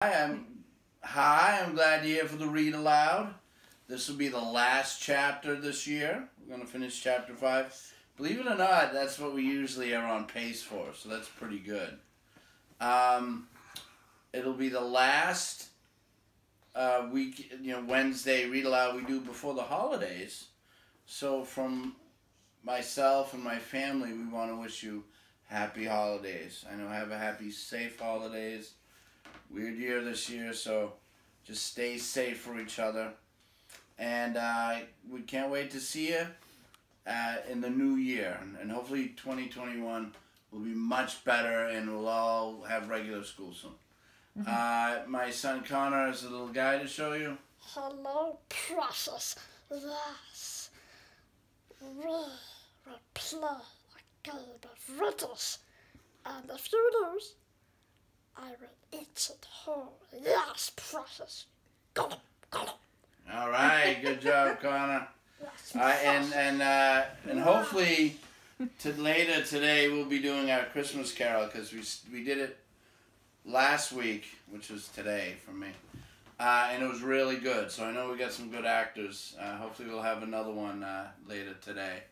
Hi, I'm glad you're here for the Read Aloud. This will be the last chapter this year. We're going to finish chapter 5. Believe it or not, that's what we usually are on pace for, so that's pretty good. It'll be the last week, Wednesday Read Aloud we do before the holidays. So from myself and my family, we want to wish you happy holidays. I know, have a happy, safe holidays. Weird year this year, so just stay safe for each other. And we can't wait to see you in the new year. And hopefully 2021 will be much better and we'll all have regular school soon. My son Connor has a little guy to show you. Hello, precious. Yes. We will play a game of riddles. And if you lose, I will eat it whole. Yes, precious. Got it. All right, good job, Connor. Yes, And hopefully later today we'll be doing our Christmas Carol because we did it last week, which was today for me, and it was really good. So I know we got some good actors. Hopefully we'll have another one later today.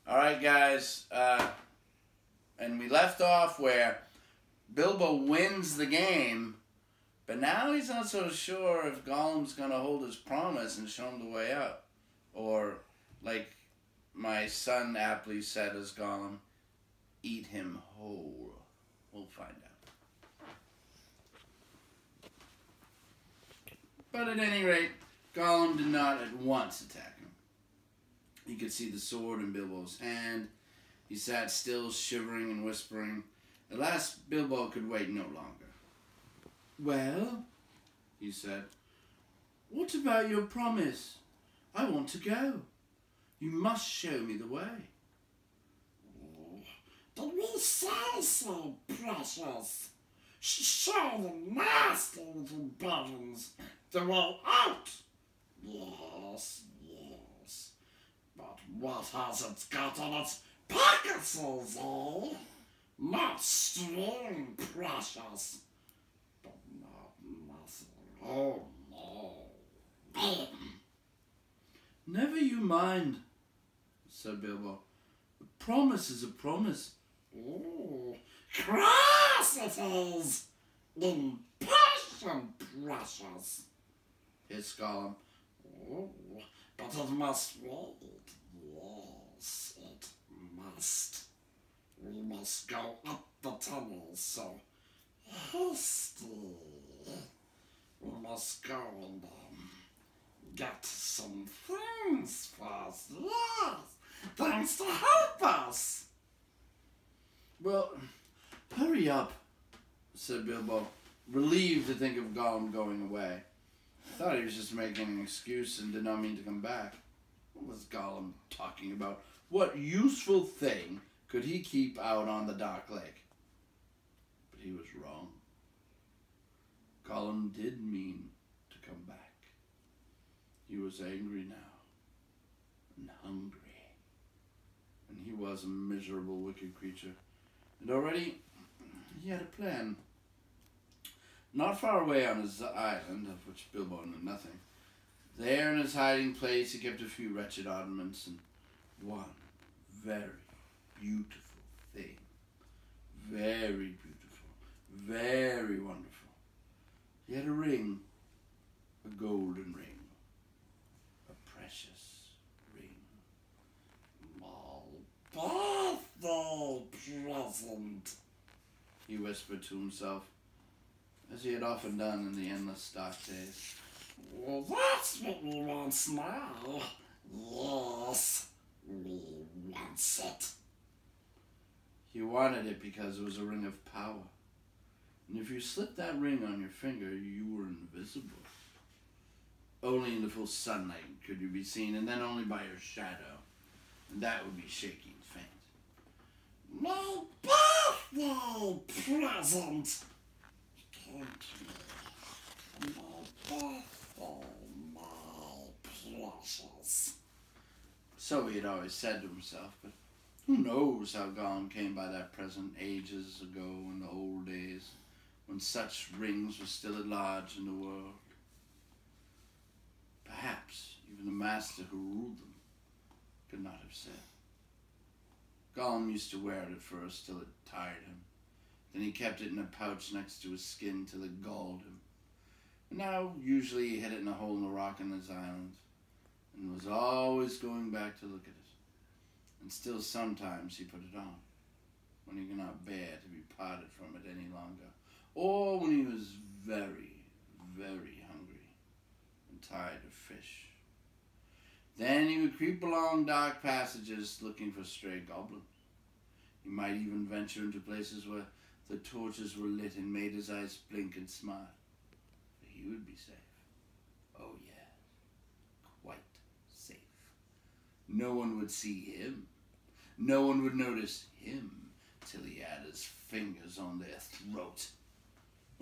All right, guys. And we left off where Bilbo wins the game, but now he's not so sure if Gollum's going to hold his promise and show him the way out. Or, like my son aptly said as Gollum, eat him whole. We'll find out. But at any rate, Gollum did not at once attack him. He could see the sword in Bilbo's hand. He sat still, shivering and whispering. At last, Bilbo could wait no longer. "Well," he said, "what about your promise? I want to go. You must show me the way." "Did we say so, precious? Show the nasty little buttons the way out." "Yes. But what has it got in its pockets, eh? Not string, precious. But not nothing. Oh, no." "Never you mind," said Bilbo. "A promise is a promise." "Oh, cross it is. Impatient, precious." hissed Gollum. "Oh, but it must wait. Yes, it must. We must go up the tunnel, so hasty. We must go and get some things first. Yes, things to help us." "Well, hurry up," said Bilbo, relieved to think of Gollum going away. I thought he was just making an excuse and did not mean to come back. What was Gollum talking about? What useful thing could he keep out on the dark lake? But he was wrong. Gollum did mean to come back. He was angry now, and hungry. And he was a miserable, wicked creature. And already he had a plan. Not far away on his island, of which Bilbo knew nothing, there in his hiding place he kept a few wretched ornaments and one very beautiful thing. Very beautiful. Very wonderful. He had a ring. A golden ring. A precious ring. "My birthday present," he whispered to himself, as he had often done in the endless dark days. "Well, that's what we want now. Yes, we want it." He wanted it because it was a ring of power. And if you slipped that ring on your finger, you were invisible. Only in the full sunlight could you be seen, and then only by your shadow. And that would be shaky and faint. "My birthday present." "Can't you? My birthday, my precious." So he had always said to himself, but who knows how Gollum came by that present ages ago in the old days, when such rings were still at large in the world. Perhaps even the master who ruled them could not have said. Gollum used to wear it at first till it tired him. Then he kept it in a pouch next to his skin till it galled him. And now usually he hid it in a hole in the rock on his island, and was always going back to look at it. And still sometimes he put it on, when he could not bear to be parted from it any longer, or when he was very, very hungry and tired of fish. Then he would creep along dark passages looking for stray goblins. He might even venture into places where the torches were lit and made his eyes blink and smile. But he would be safe. Oh yes, quite safe. No one would see him. No one would notice him till he had his fingers on their throat.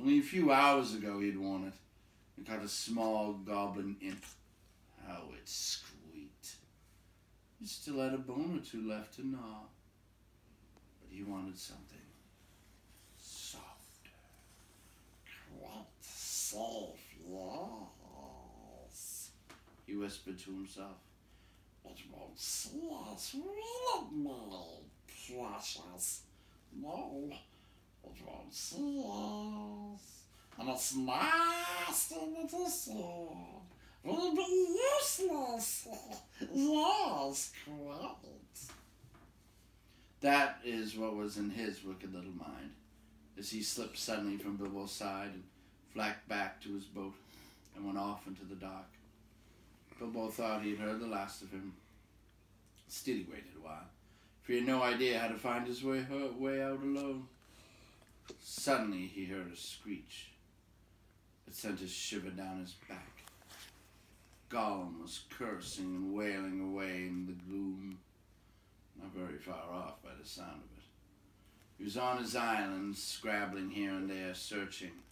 Only a few hours ago he'd worn it and caught a small goblin imp. How it squeaked. He still had a bone or two left to gnaw. But he wanted something softer. Quite safe, yes. He whispered to himself. It won't see us, will it, my precious? No, it won't see us. And its nasty little sword will be useless. Yes, quite. That is what was in his wicked little mind, as he slipped suddenly from Bilbo's side and flacked back to his boat and went off into the dark. Bilbo thought he had heard the last of him. Still he waited a while, for he had no idea how to find his way out alone. Suddenly he heard a screech. It sent a shiver down his back. Gollum was cursing and wailing away in the gloom, not very far off by the sound of it. He was on his island, scrabbling here and there, searching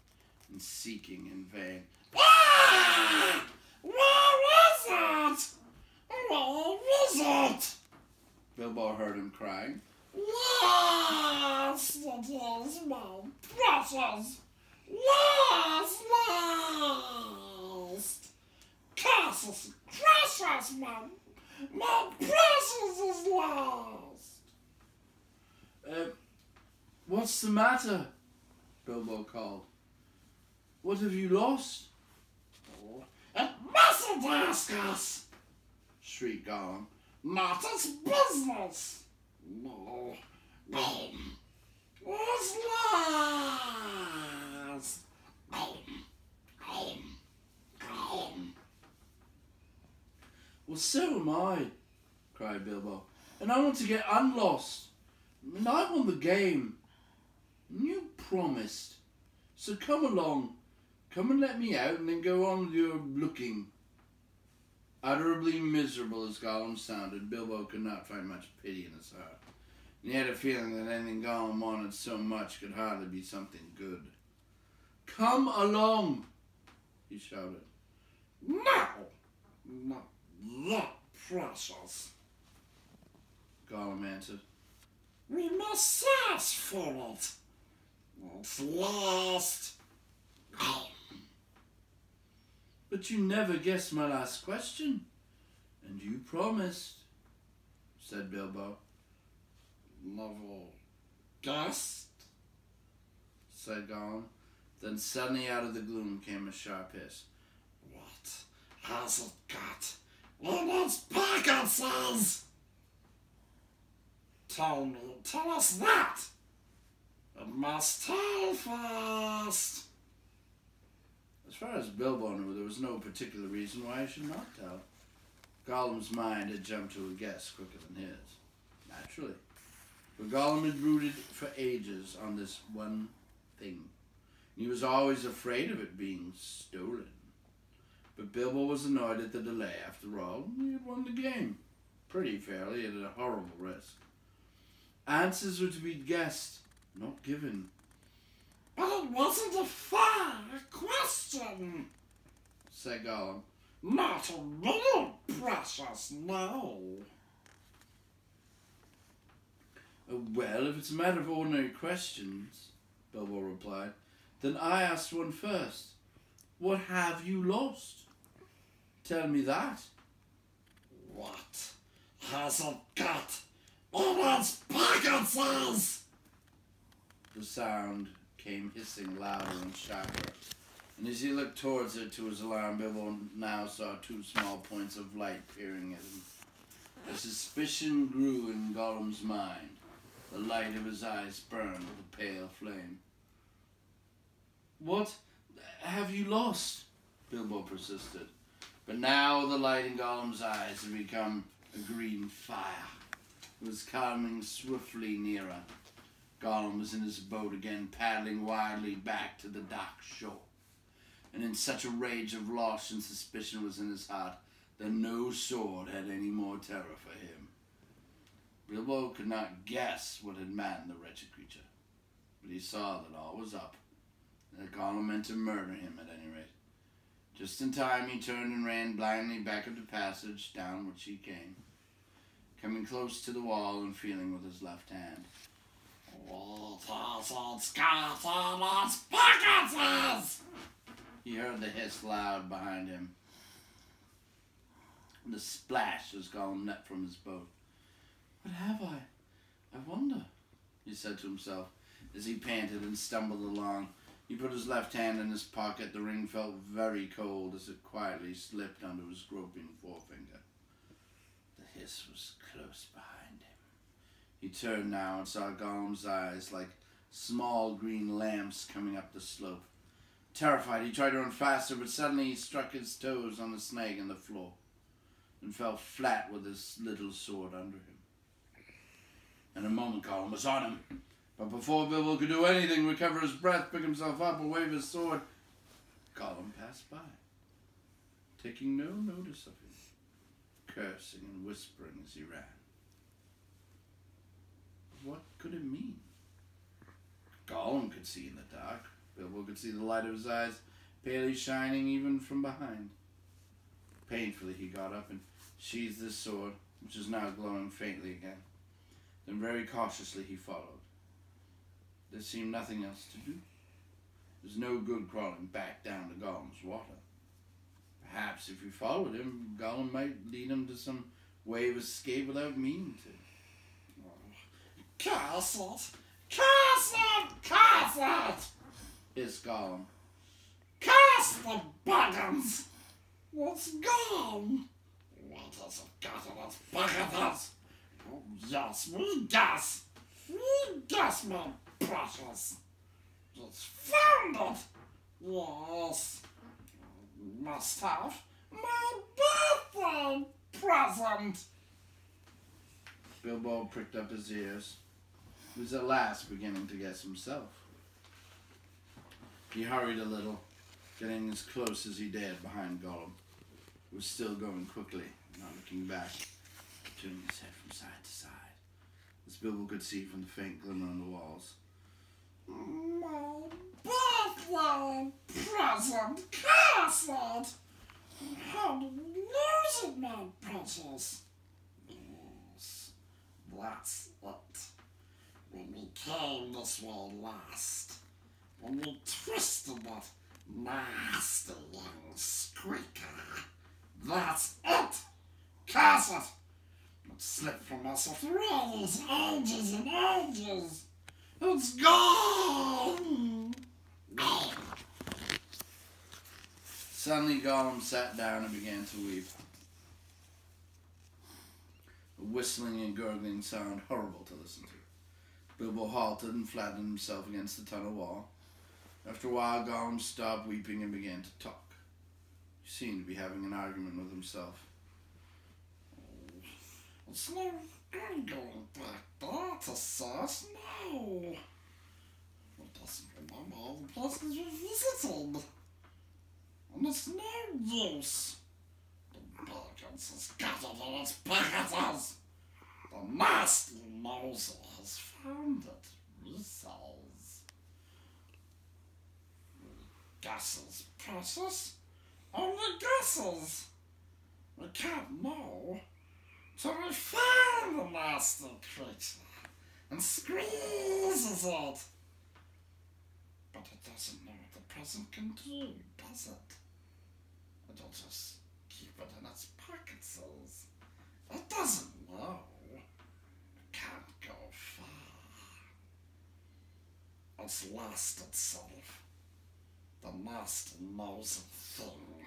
and seeking in vain. Ah! Where is it? Where is it? Bilbo heard him crying. Yes, it is my precious. Yes, lost. Curses, precious, man. My precious is lost. What's the matter? Bilbo called. What have you lost? It mustn't ask us, Shrieked Gollum. not its business. No, no. It's lost. Well, so am I, cried Bilbo. And I want to get unlost. And I won the game. And you promised. So come along. Come and let me out and then go on with your looking. Utterly miserable as Gollum sounded, Bilbo could not find much pity in his heart. And he had a feeling that anything Gollum wanted so much could hardly be something good. Come along, he shouted. No, not yet, precious. Gollum answered. We must search for it. It's lost. But you never guessed my last question. And you promised, said Bilbo. Never guessed? Said Gollum. Then suddenly out of the gloom came a sharp hiss. What has it got in its pockets? Tell us that. It must tell first. As far as Bilbo knew, there was no particular reason why he should not tell. Gollum's mind had jumped to a guess quicker than his. Naturally. For Gollum had brooded for ages on this one thing. And he was always afraid of it being stolen. But Bilbo was annoyed at the delay. After all, he had won the game. Pretty fairly, at a horrible risk. Answers were to be guessed, not given. But it wasn't a fair question, said Gollum. Not a little precious, no. Well, if it's a matter of ordinary questions, Bilbo replied, Then I asked one first. What have you lost? Tell me that. What has it got in its pockets? The sound came hissing louder and sharper, and as he looked towards it, to his alarm, Bilbo now saw two small points of light peering at him. As suspicion grew in Gollum's mind, the light of his eyes burned with a pale flame. What have you lost? Bilbo persisted. But now the light in Gollum's eyes had become a green fire. It was coming swiftly nearer. Gollum was in his boat again, paddling wildly back to the dark shore. And in such a rage of loss and suspicion was in his heart that no sword had any more terror for him. Bilbo could not guess what had maddened the wretched creature, but he saw that all was up, and that Gollum meant to murder him at any rate. Just in time he turned and ran blindly back up the passage down which he came, coming close to the wall and feeling with his left hand. What has it got in its pockets? He heard the hiss loud behind him, and the splash as Gollum leapt from his boat. What have I? I wonder, he said to himself as he panted and stumbled along. He put his left hand in his pocket. The ring felt very cold as it quietly slipped under his groping forefinger. The hiss was close behind him. He turned now and saw Gollum's eyes like small green lamps coming up the slope. Terrified, he tried to run faster, but suddenly he struck his toes on the snag in the floor and fell flat with his little sword under him. In a moment, Gollum was on him. But before Bilbo could do anything, recover his breath, pick himself up, or wave his sword, Gollum passed by, taking no notice of him, cursing and whispering as he ran. What could it mean? Gollum could see in the dark. Bilbo could see the light of his eyes palely shining even from behind. Painfully he got up and sheathed his sword, which was now glowing faintly again. Then very cautiously he followed. There seemed nothing else to do. There's no good crawling back down to Gollum's water. Perhaps if he followed him, Gollum might lead him to some way of escape without meaning to. Curse it! Curse it! Curse it! Hissed Gollum. Curse the buggins! What's gone? What has it got in its pockets? Oh, yes, we guess! We guess, my precious! It's found it! Yes! Must have my birthday present! Bilbo pricked up his ears. He was at last beginning to guess himself. He hurried a little, getting as close as he dared behind Gollum, who was still going quickly, not looking back, turning his head from side to side, as Bilbo could see from the faint glimmer on the walls. My birthday present, curse it! How did you lose it, my precious? Yes, that's it. When we came this way last, when we twisted that nasty young squeaker, that's it! Curse it! It slipped from us after all these ages and ages. It's gone! Suddenly Gollum sat down and began to weep. A whistling and gurgling sound horrible to listen to. Bilbo halted and flattened himself against the tunnel wall. After a while, Gollum stopped weeping and began to talk. He seemed to be having an argument with himself. It's no good going back there to search, no. It doesn't remember all the places we visited. And it's no use. The Bilkins has got it in its pockets. The nasty Moser has found it, he says. Guesses, precious. Only guesses. We can't know till we find the nasty creature and squeezes it. But But it doesn't know what the present can do, does it? It'll just keep it in its pocket cells. It doesn't know. It can't go far. It's lost itself. The nasty nosy thing.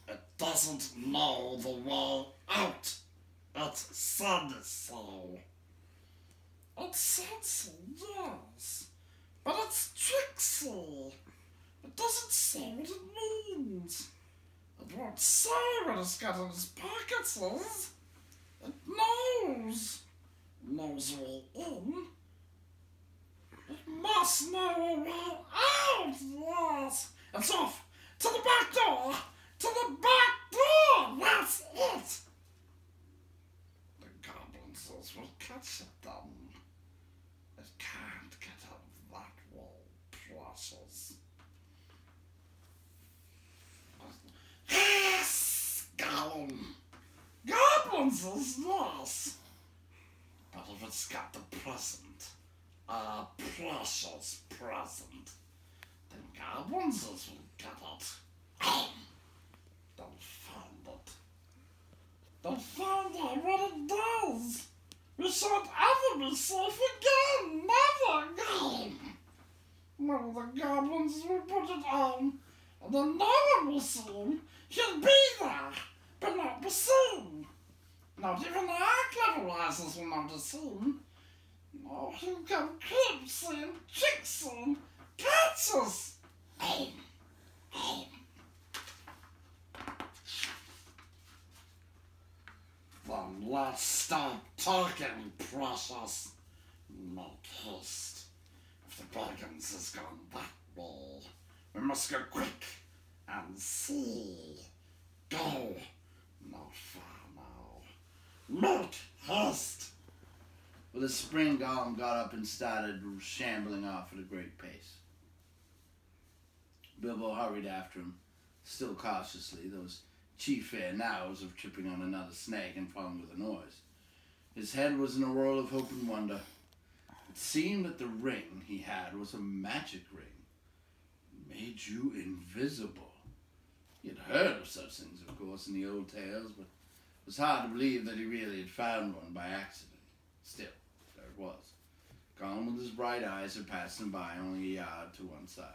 It doesn't know the way out. It said so. It said so, yes. But it's tricksy. It doesn't say what it means. It won't say what it's got in its pockets is. It knows. It knows a way in. It must know a way out, yes. It's off to the back door. To the back door. That's it. The goblins will catch it then. It can't get out of that wall process. Yes, Gollum. Goblins is nice. But if it's got the present, a precious present, then goblins will get it. They'll find it. They'll find out what it does. We shan't ever be safe again. Never, Gollum. Well, the goblins will put it on, and then no one will see him. He'll be there, but not be seen. Not even our clever eyes will not be seen. No, he'll come creepsy and tricksy and catch us. Then let's stop talking, precious. Make haste. If the Baggins has gone that way, we must go quick and see. Go. Not far now. Make haste. With a spring, Gollum got up and started shambling off at a great pace. Bilbo hurried after him, still cautiously, those chief fair nows of tripping on another snake and falling with a noise. His head was in a whirl of hope and wonder. It seemed that the ring he had was a magic ring. It made you invisible. He had heard of such things, of course, in the old tales, but it was hard to believe that he really had found one by accident. Still, there it was. Gollum with his bright eyes had passed him by only a yard to one side.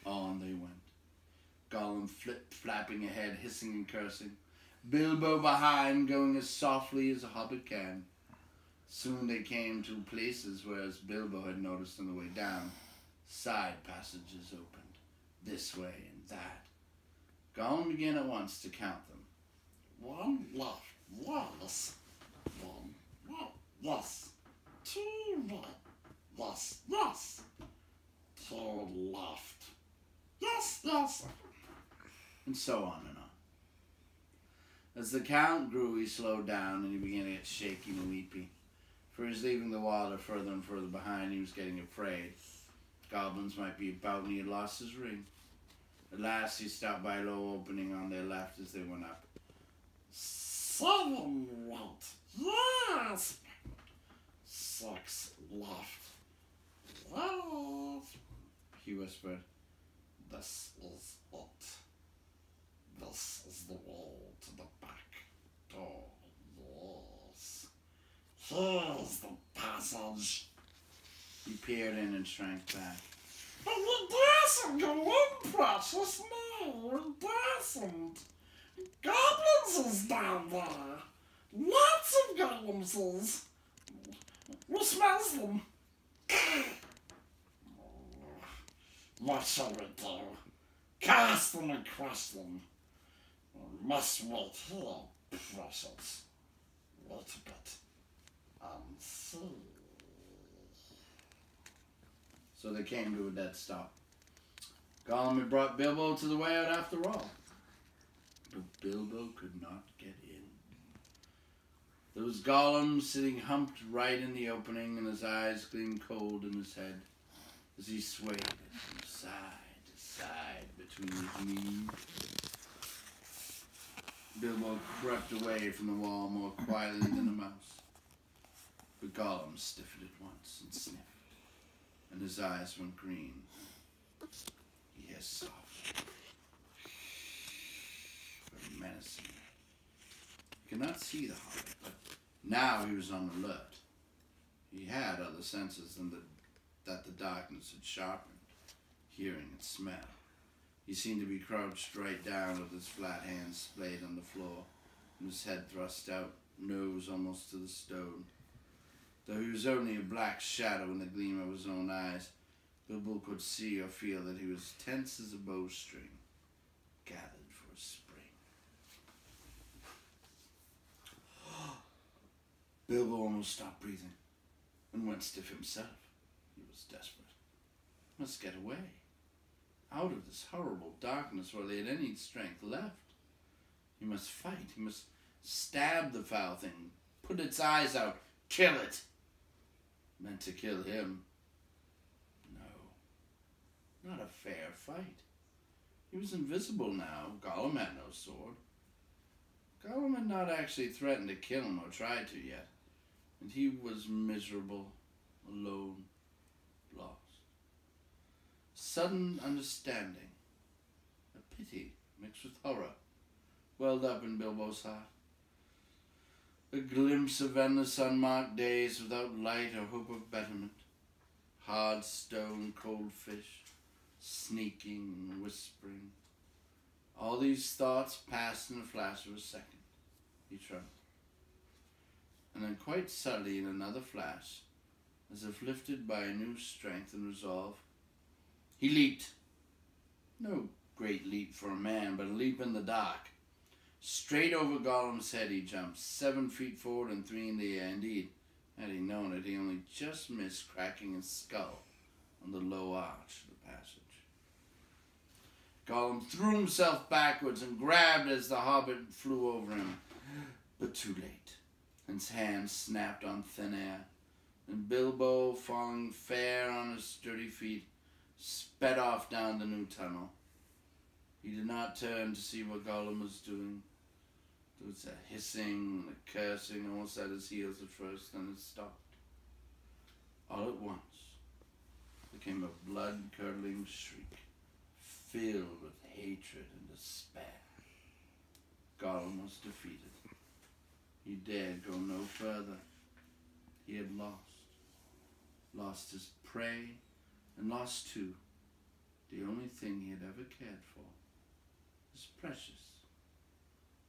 On they went. Gollum flapping ahead, hissing and cursing. Bilbo behind, going as softly as a hobbit can. Soon they came to places where, as Bilbo had noticed on the way down, side passages opened, this way and that. Gollum began at once to count them. One left, yes. One right, yes. Two right, yes, yes. Two left, yes, yes. And so on and on. As the count grew, he slowed down and he began to get shaky and weepy. For he was leaving the water further and further behind. He was getting afraid. Goblins might be about and he had lost his ring. At last he stopped by a low opening on their left as they went up. 7 right, yes. 6 left, yes. He whispered. This is it. This is the way to the back door, yes. Here's the passage. He peered in and shrank back. But we dasn't go in, precious, no, we dasn't. Goblins is down there. Lots of goblins is. We smells them. What shall we do? Cast them and crush them. We must wait here, precious. Wait a bit and see. So they came to a dead stop. Gollum had brought Bilbo to the way out after all. But Bilbo could not get in. There was Gollum sitting humped right in the opening, and his eyes gleamed cold in his head as he swayed from side to side between his knees. Bilbo crept away from the wall more quietly than a mouse. But Gollum stiffened at once and sniffed, and his eyes went green. He hissed softly, but menacingly. He could not see the hobbit, but now he was on alert. He had other senses than that the darkness had sharpened, hearing and smell. He seemed to be crouched right down with his flat hands splayed on the floor, and his head thrust out, nose almost to the stone. Though he was only a black shadow in the gleam of his own eyes, Bilbo could see or feel that he was tense as a bowstring, gathered for a spring. Bilbo almost stopped breathing and went stiff himself. He was desperate. He must get away, out of this horrible darkness while he had any strength left. He must fight. He must stab the foul thing, put its eyes out, kill it. Meant to kill him. No, not a fair fight. He was invisible now. Gollum had no sword. Gollum had not actually threatened to kill him or tried to yet, and he was miserable, alone, lost. Sudden understanding, a pity mixed with horror, welled up in Bilbo's heart. A glimpse of endless unmarked days without light or hope of betterment. Hard stone, cold fish, sneaking and whispering. All these thoughts passed in a flash of a second. He trembled. And then quite suddenly, in another flash, as if lifted by a new strength and resolve, he leaped. No great leap for a man, but a leap in the dark. Straight over Gollum's head he jumped, 7 feet forward and 3 in the air. Indeed, had he known it, he only just missed cracking his skull on the low arch of the passage. Gollum threw himself backwards and grabbed as the hobbit flew over him, but too late. His hand snapped on thin air, and Bilbo, falling fair on his sturdy feet, sped off down the new tunnel. He did not turn to see what Gollum was doing. There was a hissing and a cursing almost at his heels at first, then it stopped. All at once, there came a blood-curdling shriek, filled with hatred and despair. Gollum was defeated. He dared go no further. He had lost his prey, and lost too the only thing he had ever cared for, his precious.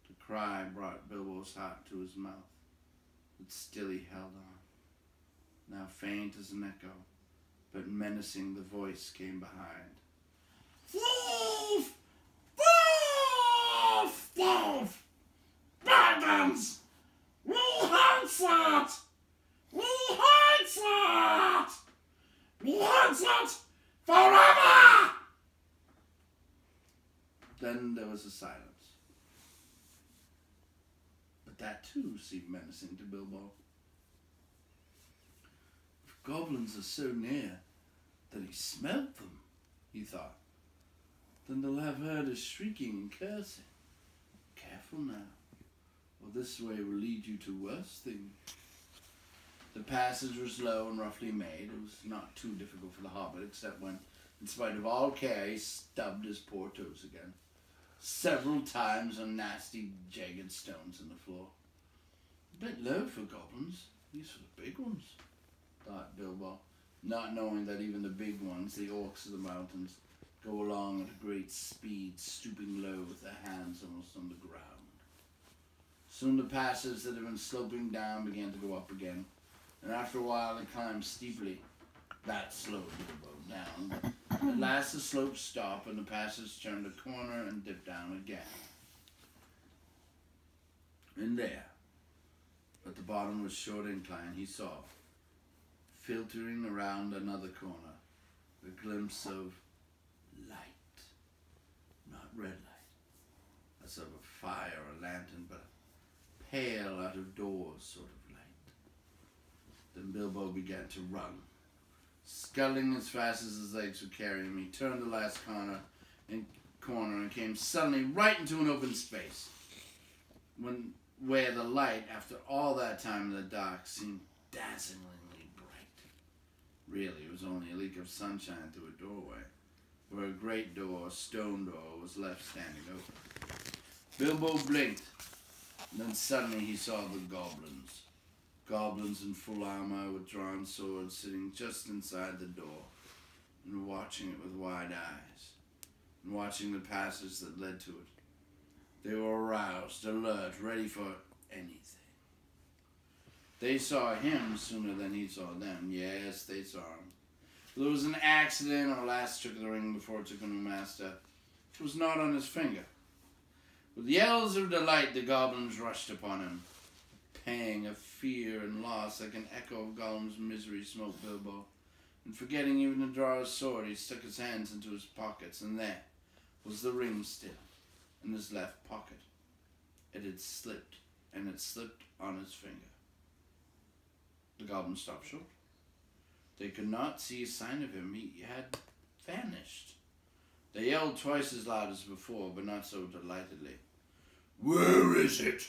The cry brought Bilbo's heart to his mouth, but still he held on. Now faint as an echo, but menacing, the voice came behind. Thief! Thief! Thief! Bargains! We hate it! We hate it! We hate it forever! Then there was a silence. But that too seemed menacing to Bilbo. If goblins are so near that he smelt them, he thought, then they'll have heard us shrieking and cursing. Careful now, or this way will lead you to worse things. The passage was low and roughly made. It was not too difficult for the hobbit, except when, in spite of all care, he stubbed his poor toes again, several times on nasty, jagged stones in the floor. A bit low for goblins. These were the big ones, thought Bilbo, not knowing that even the big ones, the orcs of the mountains, go along at a great speed, stooping low with their hands almost on the ground. Soon the passage that had been sloping down began to go up again, and after a while it climbed steeply. That slowed Bilbo down. At last the slope stopped and the passage turned a corner and dipped down again. And there, at the bottom of a short incline, he saw, filtering around another corner, a glimpse of light. Not red light, as of a fire or lantern, but a pale out-of-doors sort of light. Then Bilbo began to run. Scuttling as fast as his legs would carry him, he turned the last corner and came suddenly right into an open space, where the light, after all that time in the dark, seemed dazzlingly bright. Really, it was only a leak of sunshine through a doorway. where a great door, a stone door, was left standing open. Bilbo blinked, and then suddenly he saw the goblins. Goblins in full armor with drawn swords sitting just inside the door and watching it with wide eyes and watching the passage that led to it. They were aroused, alert, ready for anything. They saw him sooner than he saw them. Yes, they saw him. There was an accident or last trick of the ring before it took a new master. It was not on his finger. With yells of delight, the goblins rushed upon him. Pang of fear and loss, like an echo of Gollum's misery, smote Bilbo. And forgetting even to draw his sword, he stuck his hands into his pockets, and there was the ring still, in his left pocket. It had slipped, and it slipped on his finger. The goblins stopped short. They could not see a sign of him. He had vanished. They yelled twice as loud as before, but not so delightedly. "Where is it?"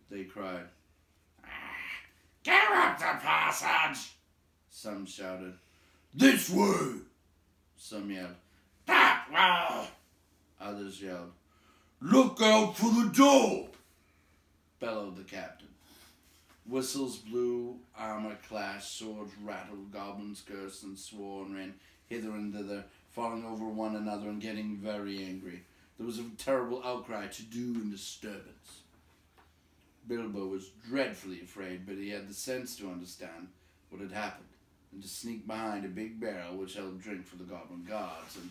they cried. Get up the passage! Some shouted. "This way!" Some yelled. That way! Others yelled. "Look out for the door!" bellowed the captain. Whistles blew, armor clashed, swords rattled, goblins cursed and swore and ran hither and thither, falling over one another and getting very angry. There was a terrible outcry, to-do and disturbance. Bilbo was dreadfully afraid, but he had the sense to understand what had happened and to sneak behind a big barrel which held drink for the goblin guards and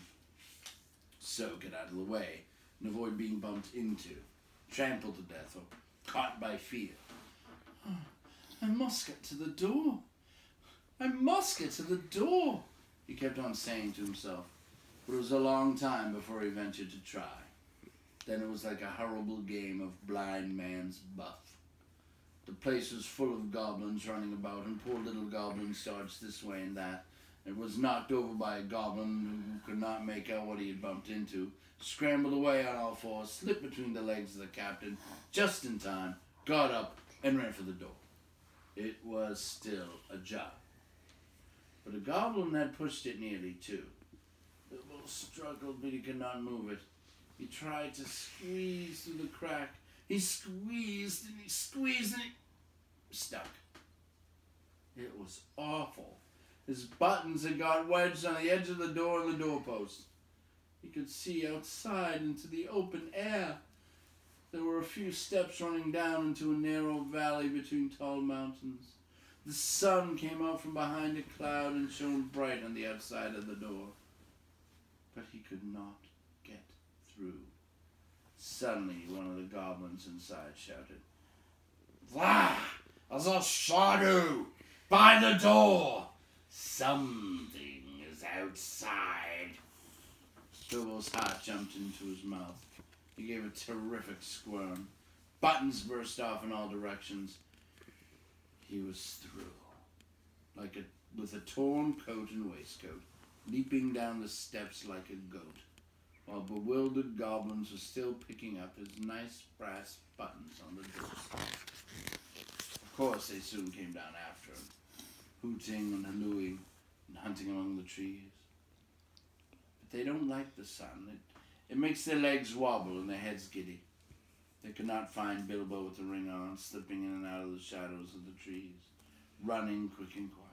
so get out of the way and avoid being bumped into, trampled to death, or caught by fear. "I must get to the door. I must get to the door," he kept on saying to himself. But it was a long time before he ventured to try. Then it was like a horrible game of blind man's buff. The place was full of goblins running about, and poor little goblins dodged this way and that. It was knocked over by a goblin who could not make out what he had bumped into, scrambled away on all fours, slipped between the legs of the captain, just in time, got up, and ran for the door. It was still ajar. But a goblin had pushed it nearly too. Bilbo struggled, but he could not move it. He tried to squeeze through the crack. He squeezed and he squeezed and he stuck. It was awful. His buttons had got wedged on the edge of the door and the doorpost. He could see outside into the open air. There were a few steps running down into a narrow valley between tall mountains. The sun came out from behind a cloud and shone bright on the outside of the door. But he could not get through. Suddenly, one of the goblins inside shouted, There! There's a shadow by the door! "Something is outside." Bilbo's heart jumped into his mouth. He gave a terrific squirm. Buttons burst off in all directions. He was through, with a torn coat and waistcoat, leaping down the steps like a goat, while bewildered goblins were still picking up his nice brass buttons on the door. Of course, they soon came down after him, hooting and hallooing and hunting among the trees. But they don't like the sun. It makes their legs wobble and their heads giddy. They could not find Bilbo with the ring on, slipping in and out of the shadows of the trees, running quick and quiet,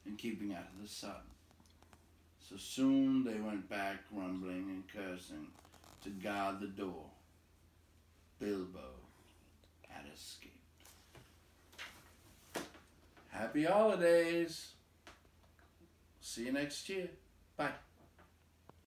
and keeping out of the sun. So soon they went back grumbling and cursing to guard the door. Bilbo had escaped. Happy holidays! See you next year. Bye.